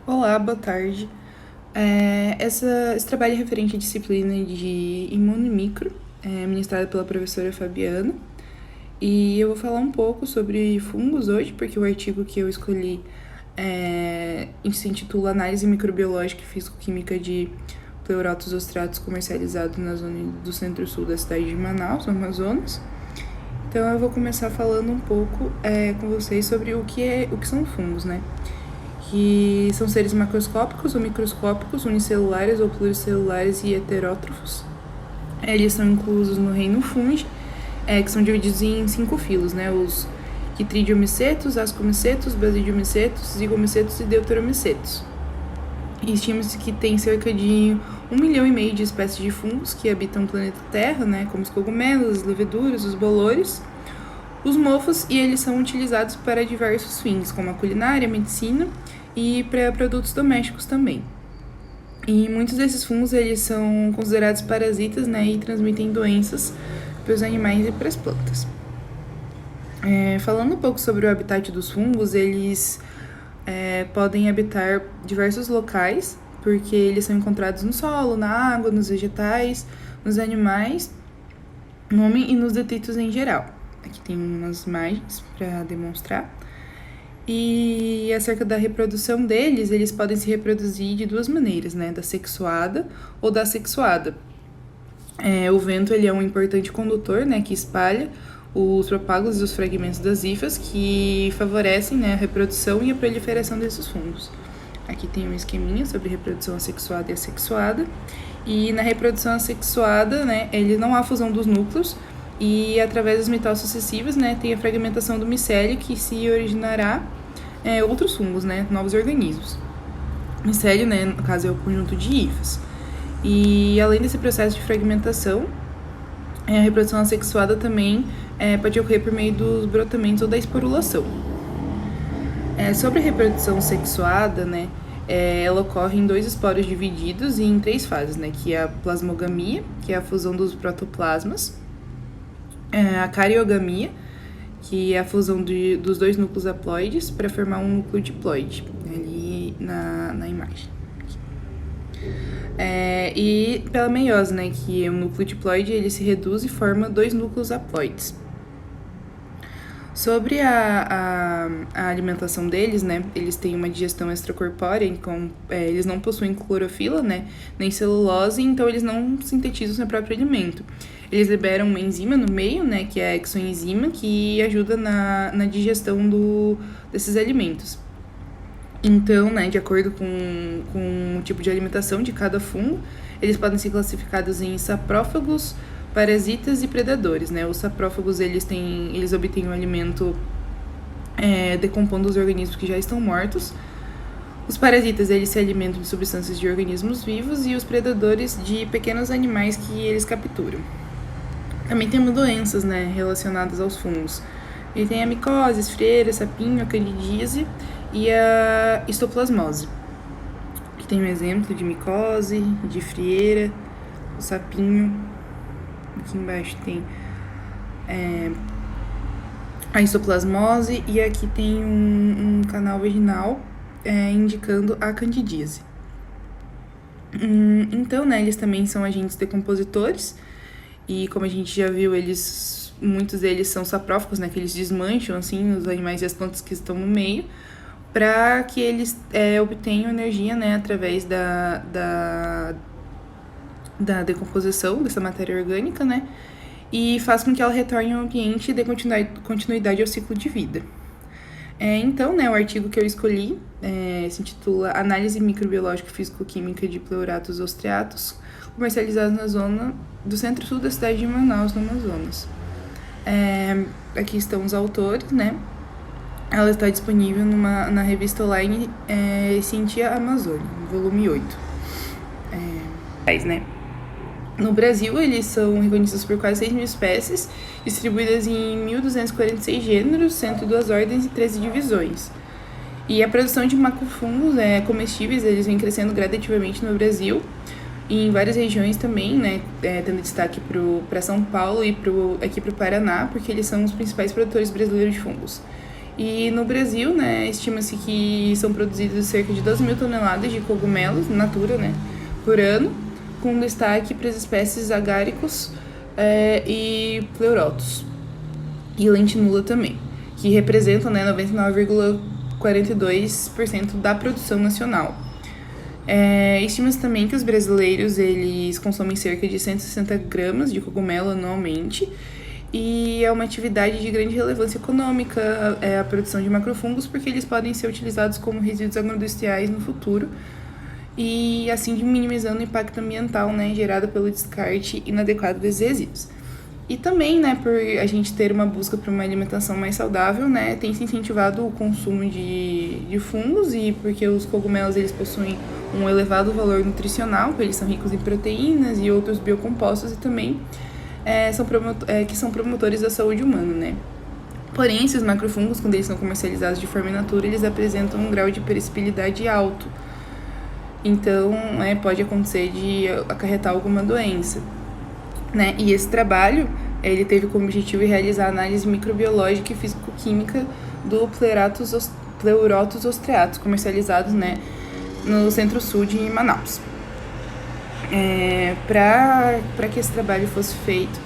Olá, boa tarde. Esse trabalho é referente à disciplina de Imunomicro, ministrada pela professora Fabiana. E eu vou falar um pouco sobre fungos hoje, porque o artigo que eu escolhi se intitula Análise Microbiológica e Físico-Química de Pleurotus ostratus comercializado na zona do centro-sul da cidade de Manaus, no Amazonas. Então eu vou começar falando um pouco com vocês sobre o que são fungos, né? Que são seres macroscópicos ou microscópicos, unicelulares ou pluricelulares e heterótrofos. Eles são inclusos no reino Fungi, que são divididos em 5 filos, né? Os Chytridiomycetos, Ascomycetos, Basidiomycetos, Zygomycetos e Deuteromycetos. E estima-se que tem cerca de 1,5 milhão de espécies de fungos que habitam o planeta Terra, né? Como os cogumelos, as leveduras, os bolores, os mofos, e eles são utilizados para diversos fins, como a culinária, a medicina e para produtos domésticos também. E muitos desses fungos eles são considerados parasitas, né, e transmitem doenças para os animais e para as plantas. Falando um pouco sobre o habitat dos fungos, eles podem habitar diversos locais, porque eles são encontrados no solo, na água, nos vegetais, nos animais, no homem e nos detritos em geral. Aqui tem umas imagens para demonstrar. E acerca da reprodução deles, eles podem se reproduzir de duas maneiras, né? Da sexuada ou da assexuada. O vento ele é um importante condutor, né? Que espalha os propágulos e os fragmentos das hifas que favorecem, né, a reprodução e a proliferação desses fungos. Aqui tem um esqueminha sobre reprodução assexuada e assexuada. E na reprodução assexuada, né, ele não há fusão dos núcleos e através das mitoses sucessivas, né, tem a fragmentação do micélio que se originará outros fungos, né, novos organismos. Micélio, né, no caso é o conjunto de hifas. E além desse processo de fragmentação, a reprodução assexuada também pode ocorrer por meio dos brotamentos ou da esporulação. Sobre a reprodução sexuada, né, ela ocorre em 2 esporos divididos e em 3 fases, né, que é a plasmogamia, que é a fusão dos protoplasmas, a cariogamia, que é a fusão dos 2 núcleos haploides para formar um núcleo diploide, ali na imagem. E pela meiose, né, que é um núcleo diploide, ele se reduz e forma 2 núcleos haploides. Sobre a alimentação deles, né, eles têm uma digestão extracorpórea, então eles não possuem clorofila, né, nem celulose, então eles não sintetizam seu próprio alimento. Eles liberam uma enzima no meio, né, que é a exoenzima, que ajuda na digestão desses alimentos. Então, né, de acordo com o tipo de alimentação de cada fungo, eles podem ser classificados em saprófagos, parasitas e predadores, né? Os saprófagos, eles obtêm o alimento decompondo os organismos que já estão mortos. Os parasitas, eles se alimentam de substâncias de organismos vivos e os predadores de pequenos animais que eles capturam. Também temos doenças, né, relacionadas aos fungos. Ele tem a micose, esfrieira, sapinho, a candidíase e a histoplasmose. Aqui tem um exemplo de micose, de frieira, o sapinho. Aqui embaixo tem a histoplasmose e aqui tem um canal vaginal indicando a candidíase. Então, né, eles também são agentes decompositores e, como a gente já viu, muitos deles são saprófagos, né, que eles desmancham assim os animais e as plantas que estão no meio para que eles obtenham energia, né, através da decomposição dessa matéria orgânica, né, e faz com que ela retorne ao ambiente e dê continuidade ao ciclo de vida. Então, né, o artigo que eu escolhi se intitula Análise Microbiológica e Físico-Química de Pleurotus ostratus, comercializado na zona do centro-sul da cidade de Manaus, no Amazonas. Aqui estão os autores, né? Ela está disponível na revista online Scientia Amazonia, volume 8. Né? No Brasil, eles são reconhecidos por quase 6 mil espécies, distribuídas em 1.246 gêneros, 102 ordens e 13 divisões. E a produção de macrofungos comestíveis, eles vem crescendo gradativamente no Brasil e em várias regiões também, né, dando destaque para São Paulo e aqui para o Paraná, porque eles são os principais produtores brasileiros de fungos. E no Brasil, né, estima-se que são produzidas cerca de 12 mil toneladas de cogumelos in natura, né, por ano, com destaque para as espécies agáricos e pleurotos, e lentinula também, que representam, né, 99,42% da produção nacional. Estima-se também que os brasileiros eles consomem cerca de 160 gramas de cogumelo anualmente, e é uma atividade de grande relevância econômica a produção de macrofungos, porque eles podem ser utilizados como resíduos agroindustriais no futuro, e assim minimizando o impacto ambiental, né, gerado pelo descarte inadequado desses resíduos. E também, né, por a gente ter uma busca por uma alimentação mais saudável, né, tem se incentivado o consumo de fungos, e porque os cogumelos eles possuem um elevado valor nutricional, porque eles são ricos em proteínas e outros biocompostos, e também que são promotores da saúde humana, né. Porém, esses macrofungos, quando eles são comercializados de forma in natura, eles apresentam um grau de perecibilidade alto. Então, pode acontecer de acarretar alguma doença, né? E esse trabalho, ele teve como objetivo realizar a análise microbiológica e físico-química do Pleurotus ostreatus, comercializados, né, no Centro-Sul de Manaus. Para que esse trabalho fosse feito,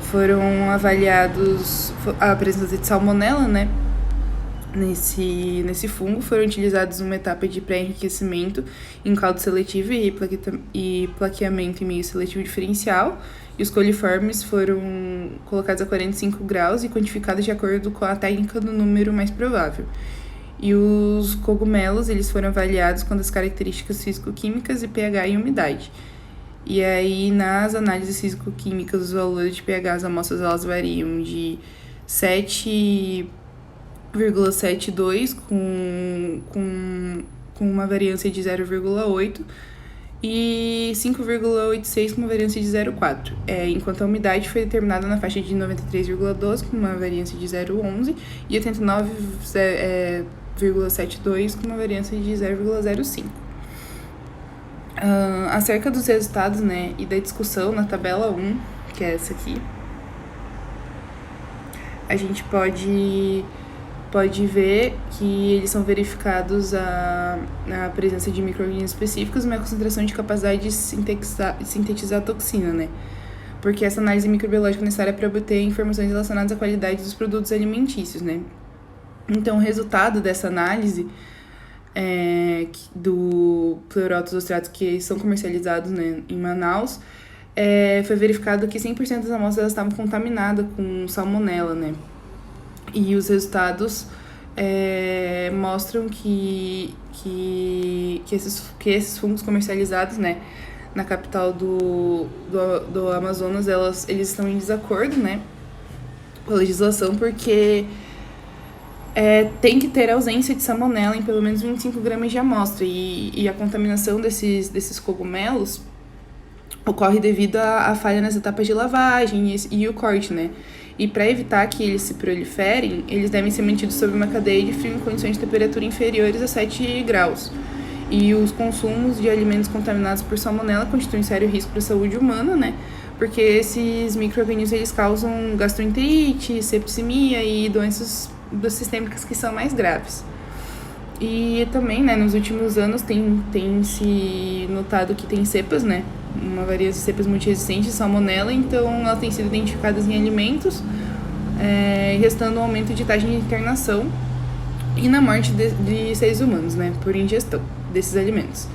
foram avaliados a presença de salmonela, né, nesse fungo. Foram utilizados uma etapa de pré-enriquecimento em caldo seletivo e plaqueamento em meio seletivo diferencial, e os coliformes foram colocados a 45 graus e quantificados de acordo com a técnica do número mais provável. E os cogumelos eles foram avaliados com as características físico-químicas e pH e umidade. E aí, nas análises físico-químicas, os valores de pH das amostras elas variam de 7,72 com uma variância de 0,8 e 5,86 com uma variância de 0,4. Enquanto a umidade foi determinada na faixa de 93,12 com uma variância de 0,11 e 89,72 com uma variância de 0,05. Acerca dos resultados, né, e da discussão na tabela 1, que é essa aqui, a gente pode ver que eles são verificados a presença de micro-organismos específicos e uma concentração de capacidade de sintetizar toxina, né? Porque essa análise microbiológica é necessária para obter informações relacionadas à qualidade dos produtos alimentícios, né? Então, o resultado dessa análise do Pleurotus ostreatus, que são comercializados, né, em Manaus, foi verificado que 100% das amostras estavam contaminadas com salmonela, né? E os resultados mostram que esses fungos comercializados, né, na capital do Amazonas, eles estão em desacordo, né, com a legislação, porque tem que ter ausência de salmonela em pelo menos 25 gramas de amostra, e a contaminação desses cogumelos ocorre devido à falha nas etapas de lavagem e o corte, né? E para evitar que eles se proliferem, eles devem ser mantidos sob uma cadeia de frio em condições de temperatura inferiores a 7 graus. E os consumos de alimentos contaminados por salmonela constituem sério risco para a saúde humana, né? Porque esses micro-organismos eles causam gastroenterite, septicemia e doenças sistêmicas que são mais graves. E também, né, nos últimos anos tem se notado que tem cepas, né, uma variedade de cepas multiresistentes de salmonela, então elas têm sido identificadas em alimentos, restando um aumento de taxa de internação e na morte de seres humanos, né, por ingestão desses alimentos.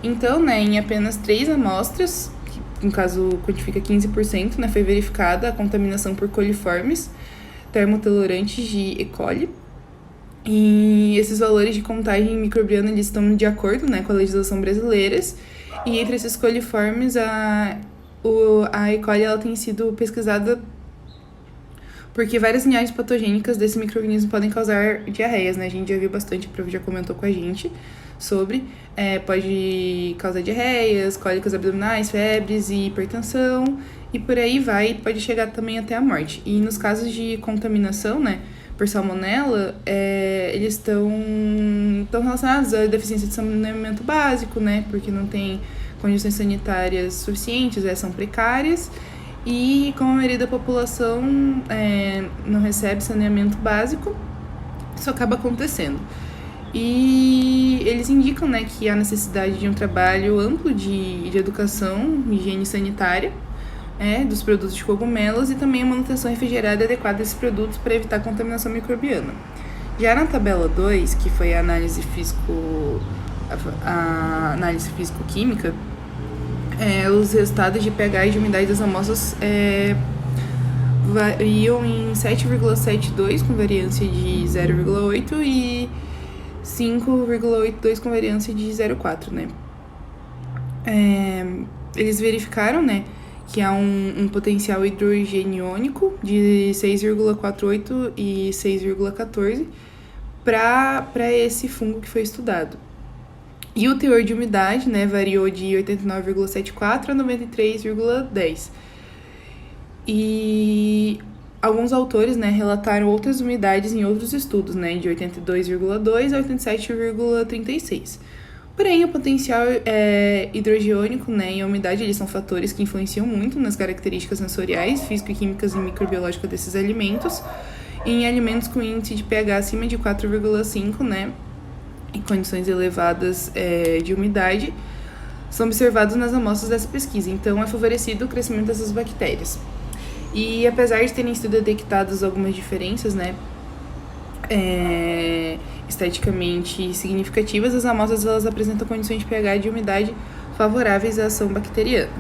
Então, né, em apenas 3 amostras, que no caso quantifica 15%, né, foi verificada a contaminação por coliformes termotolerantes de E. coli. E esses valores de contagem microbiana eles estão de acordo, né, com a legislação brasileira. E entre esses coliformes, a E. coli ela tem sido pesquisada porque várias linhagens patogênicas desse micro-organismo podem causar diarreias, né? A gente já viu bastante, a Prof já comentou com a gente sobre. Pode causar diarreias, cólicas abdominais, febres e hipertensão, e por aí vai, pode chegar também até a morte. E nos casos de contaminação, né, por salmonela, eles estão relacionados à deficiência de saneamento básico, né, porque não tem condições sanitárias suficientes, são precárias, E como a maioria da população não recebe saneamento básico, isso acaba acontecendo. E eles indicam, né, que há necessidade de um trabalho amplo de educação, higiene sanitária, dos produtos de cogumelos e também a manutenção refrigerada adequada desses produtos para evitar a contaminação microbiana. Já na tabela 2, que foi a análise físico-química, os resultados de pH e de umidade das amostras variam em 7,72 com variância de 0,8 e 5,82 com variância de 0,4, né? Eles verificaram, né, que há um potencial hidrogeniônico de 6,48 e 6,14 para esse fungo que foi estudado. E o teor de umidade, né, variou de 89,74 a 93,10. E alguns autores, né, relataram outras umidades em outros estudos, né, de 82,2 a 87,36. Porém, o potencial hidrogeniônico, né, e a umidade, eles são fatores que influenciam muito nas características sensoriais, físico-químicas e microbiológicas desses alimentos. Em alimentos com índice de pH acima de 4,5, né, em condições elevadas de umidade, são observados nas amostras dessa pesquisa. Então, é favorecido o crescimento dessas bactérias. E apesar de terem sido detectadas algumas diferenças, né, esteticamente significativas, as amostras elas apresentam condições de pH e de umidade favoráveis à ação bacteriana.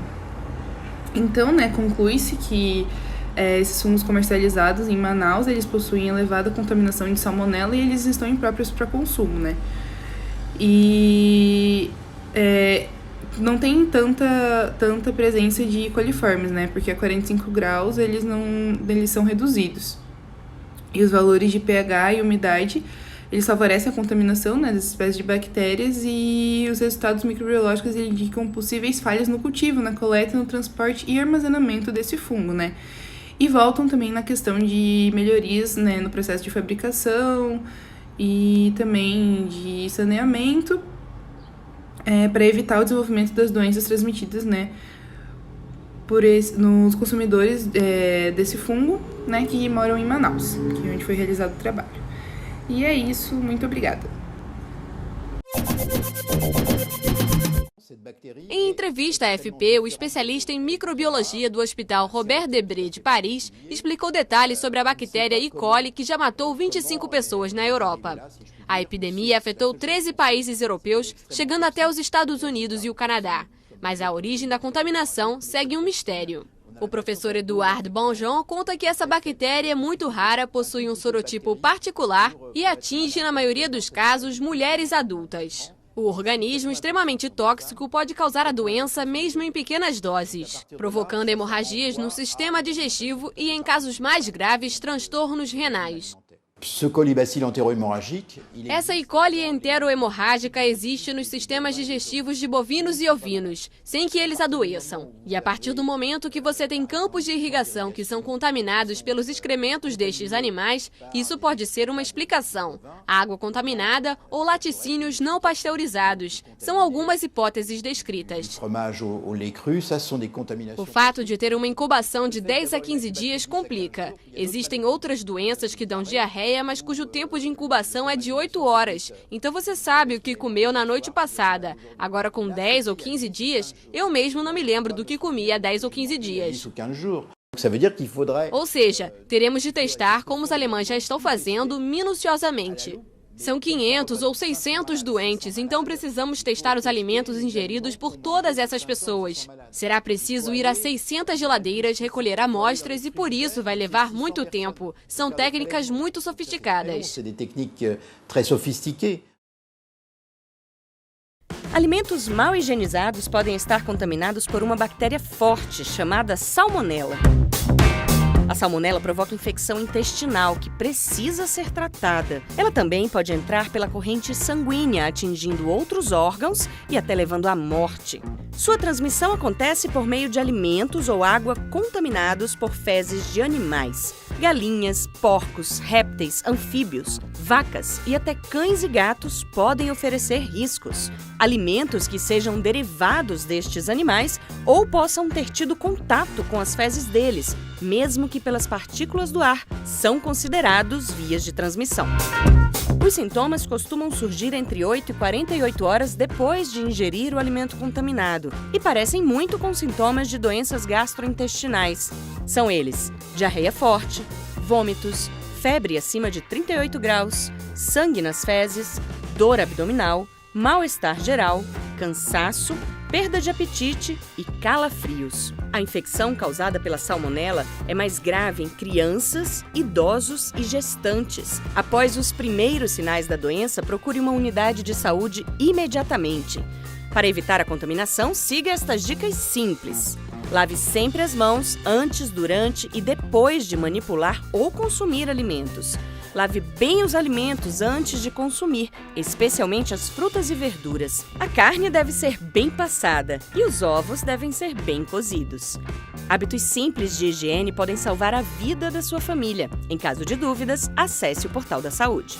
Então, né, conclui-se que esses fungos comercializados em Manaus, eles possuem elevada contaminação de salmonela e eles estão impróprios para consumo, né? E não tem tanta presença de coliformes, né? Porque a 45 graus eles são reduzidos. E os valores de pH e umidade, eles favorecem a contaminação, né, dessas espécies de bactérias, e os resultados microbiológicos indicam possíveis falhas no cultivo, na coleta, no transporte e armazenamento desse fungo, né? E voltam também na questão de melhorias, né, no processo de fabricação e também de saneamento, para evitar o desenvolvimento das doenças transmitidas, né, nos consumidores desse fungo, né, que moram em Manaus, que é onde foi realizado o trabalho. E é isso, muito obrigada. Em entrevista à AFP, o especialista em microbiologia do Hospital Robert Debré de Paris explicou detalhes sobre a bactéria E. coli que já matou 25 pessoas na Europa. A epidemia afetou 13 países europeus, chegando até os Estados Unidos e o Canadá. Mas a origem da contaminação segue um mistério. O professor Eduard Bonjon conta que essa bactéria é muito rara, possui um sorotipo particular e atinge, na maioria dos casos, mulheres adultas. O organismo extremamente tóxico pode causar a doença mesmo em pequenas doses, provocando hemorragias no sistema digestivo e, em casos mais graves, transtornos renais. Essa E. coli enterohemorrágica existe nos sistemas digestivos de bovinos e ovinos, sem que eles adoeçam. E a partir do momento que você tem campos de irrigação que são contaminados pelos excrementos destes animais, isso pode ser uma explicação. Água contaminada ou laticínios não pasteurizados são algumas hipóteses descritas. O fato de ter uma incubação de 10 a 15 dias complica. Existem outras doenças que dão diarreia, mas cujo tempo de incubação é de 8 horas. Então você sabe o que comeu na noite passada. Agora, com 10 ou 15 dias, eu mesmo não me lembro do que comi há 10 ou 15 dias. Ou seja, teremos de testar, como os alemães já estão fazendo, minuciosamente. São 500 ou 600 doentes, então precisamos testar os alimentos ingeridos por todas essas pessoas. Será preciso ir a 600 geladeiras, recolher amostras e por isso vai levar muito tempo. São técnicas muito sofisticadas. Alimentos mal higienizados podem estar contaminados por uma bactéria forte chamada salmonela. A salmonela provoca infecção intestinal que precisa ser tratada. Ela também pode entrar pela corrente sanguínea, atingindo outros órgãos e até levando à morte. Sua transmissão acontece por meio de alimentos ou água contaminados por fezes de animais. Galinhas, porcos, répteis, anfíbios, vacas e até cães e gatos podem oferecer riscos. alimentos que sejam derivados destes animais ou possam ter tido contato com as fezes deles, mesmo que pelas partículas do ar, são considerados vias de transmissão. Os sintomas costumam surgir entre 8 e 48 horas depois de ingerir o alimento contaminado e parecem muito com sintomas de doenças gastrointestinais. São eles: diarreia forte, vômitos, febre acima de 38 graus, sangue nas fezes, dor abdominal, mal-estar geral, cansaço, perda de apetite e calafrios. A infecção causada pela salmonela é mais grave em crianças, idosos e gestantes. Após os primeiros sinais da doença, procure uma unidade de saúde imediatamente. Para evitar a contaminação, siga estas dicas simples. Lave sempre as mãos antes, durante e depois de manipular ou consumir alimentos. Lave bem os alimentos antes de consumir, especialmente as frutas e verduras. A carne deve ser bem passada e os ovos devem ser bem cozidos. Hábitos simples de higiene podem salvar a vida da sua família. Em caso de dúvidas, acesse o Portal da Saúde.